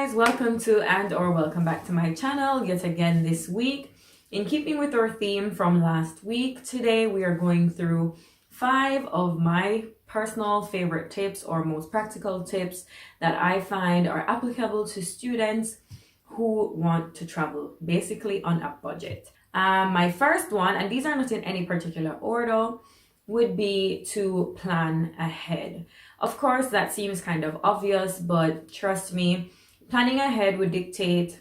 guys, welcome to and/or welcome back to my channel yet again this week. In keeping with our theme from last week, today we are going through 5 of my personal favorite tips or most practical tips that I find are applicable to students who want to travel basically on a budget. My first one, and these are not in any particular order, would be to plan ahead. Of course, that seems kind of obvious, but trust me, planning ahead would dictate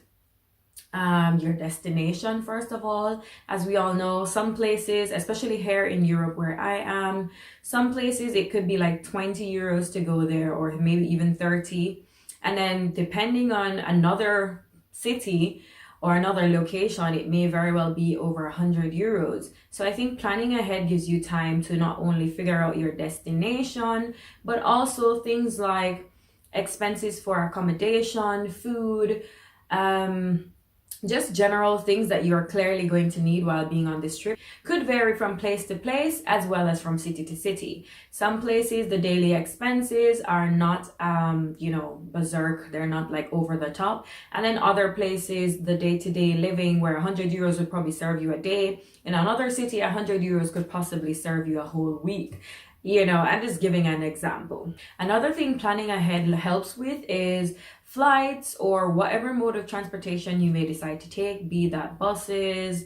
your destination first of all. As we all know, some places, especially here in Europe where I am, some places it could be like 20 euros to go there, or maybe even 30. And then depending on another city or another location, it may very well be over 100 euros. So I think planning ahead gives you time to not only figure out your destination, but also things like expenses for accommodation, food, just general things that you're clearly going to need while being on this trip. Could vary from place to place as well as from city to city. Some places the daily expenses are not berserk, they're not like over the top, and then other places the day-to-day living where 100 euros would probably serve you a day. In another city 100 euros could possibly serve you a whole week. I'm just giving an example. Another thing planning ahead helps with is flights or whatever mode of transportation you may decide to take, be that buses,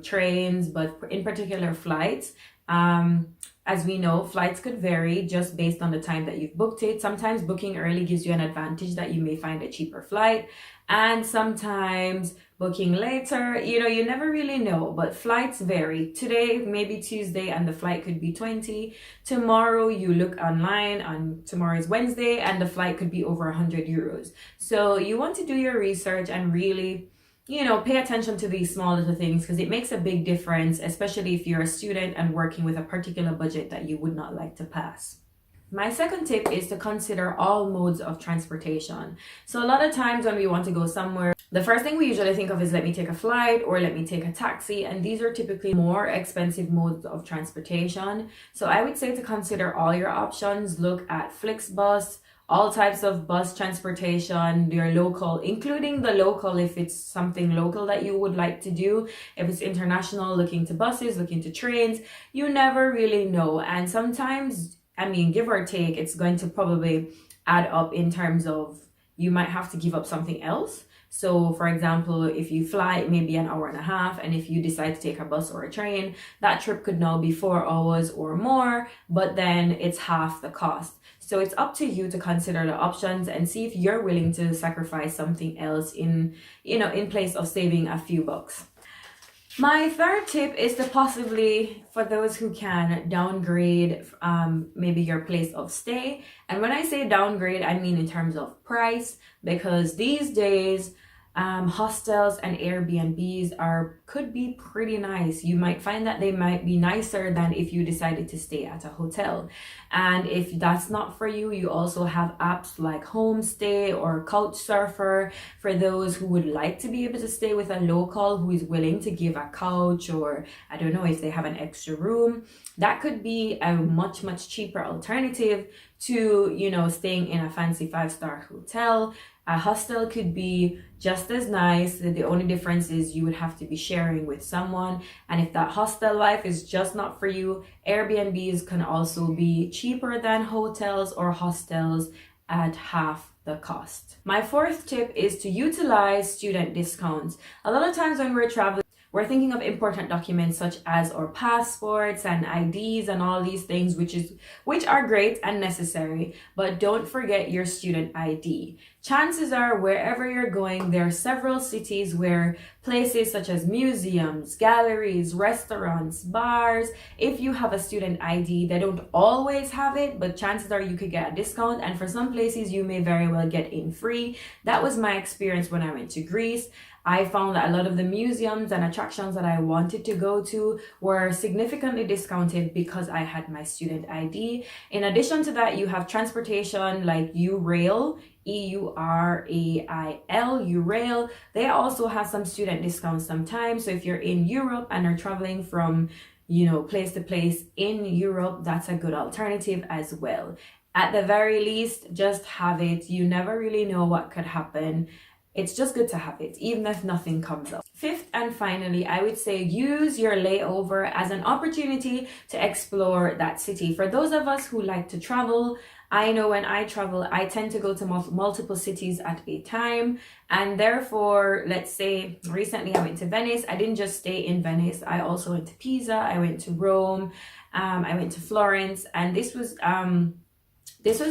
trains, but in particular flights. As we know, flights could vary just based on the time that you've booked it. Sometimes booking early gives you an advantage that you may find a cheaper flight, and sometimes booking later, you never really know, but flights vary. Today, maybe Tuesday, and the flight could be 20. Tomorrow, you look online, on tomorrow is Wednesday, and the flight could be over 100 euros. So you want to do your research and really pay attention to these small little things, because it makes a big difference, especially if you're a student and working with a particular budget that you would not like to pass. My second tip is to consider all modes of transportation. So a lot of times when we want to go somewhere, the first thing we usually think of is let me take a flight or let me take a taxi, and these are typically more expensive modes of transportation. So I would say to consider all your options. Look at Flixbus, all types of bus transportation, your local, including the local if it's something local that you would like to do. If it's international, look into buses, look into trains. You never really know. And sometimes, give or take, it's going to probably add up in terms of you might have to give up something else. So for example, if you fly, it may be an hour and a half, and if you decide to take a bus or a train, that trip could now be 4 hours or more, but then it's half the cost. So it's up to you to consider the options and see if you're willing to sacrifice something else in place of saving a few bucks. My third tip is to possibly, for those who can, downgrade maybe your place of stay. And when I say downgrade, I mean in terms of price, because these days hostels and Airbnbs could be pretty nice. You might find that they might be nicer than if you decided to stay at a hotel. And if that's not for you, you also have apps like Homestay or Couchsurfer for those who would like to be able to stay with a local who is willing to give a couch, or I don't know if they have an extra room. That could be a much, much cheaper alternative to, staying in a fancy 5-star hotel. A hostel could be just as nice. The only difference is you would have to be sharing with someone. And if that hostel life is just not for you, Airbnbs can also be cheaper than hotels or hostels at half the cost. My fourth tip is to utilize student discounts. A lot of times when we're traveling, we're thinking of important documents such as our passports and IDs and all these things, which are great and necessary, but don't forget your student ID. Chances are wherever you're going, there are several cities where places such as museums, galleries, restaurants, bars, if you have a student ID, they don't always have it, but chances are you could get a discount, and for some places you may very well get in free. That was my experience when I went to Greece. I found that a lot of the museums and attractions that I wanted to go to were significantly discounted because I had my student ID. In addition to that, you have transportation like URail, EURAIL, URail. They also have some student discounts sometimes. So if you're in Europe and are traveling from place to place in Europe, that's a good alternative as well. At the very least, just have it. You never really know what could happen. It's just good to have it, even if nothing comes up. Fifth and finally, I would say use your layover as an opportunity to explore that city. For those of us who like to travel, I know when I travel, I tend to go to multiple cities at a time. And therefore, let's say recently I went to Venice. I didn't just stay in Venice. I also went to Pisa. I went to Rome. I went to Florence. And this was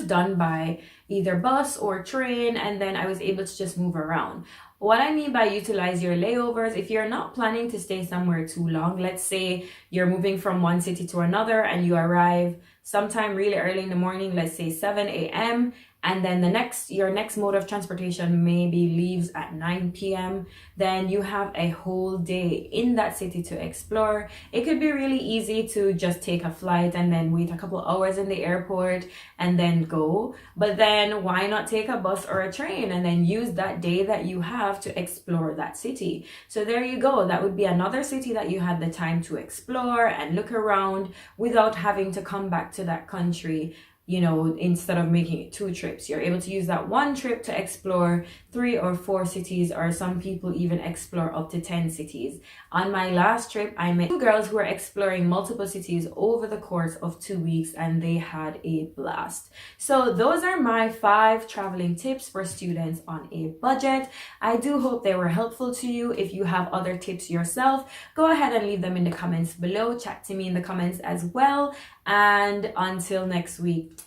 done by either bus or train, and then I was able to just move around. What I mean by utilize your layovers, if you're not planning to stay somewhere too long, let's say you're moving from one city to another and you arrive sometime really early in the morning, let's say 7 a.m., and then your next mode of transportation maybe leaves at 9 p.m., then you have a whole day in that city to explore. It could be really easy to just take a flight and then wait a couple hours in the airport and then go. But then why not take a bus or a train and then use that day that you have to explore that city? So there you go. That would be another city that you had the time to explore and look around without having to come back to that country. Instead of making it 2 trips, you're able to use that 1 trip to explore 3 or 4 cities, or some people even explore up to 10 cities. On my last trip, I met 2 girls who were exploring multiple cities over the course of 2 weeks, and they had a blast. So those are my 5 traveling tips for students on a budget. I do hope they were helpful to you. If you have other tips yourself, go ahead and leave them in the comments below. Chat to me in the comments as well. And until next week.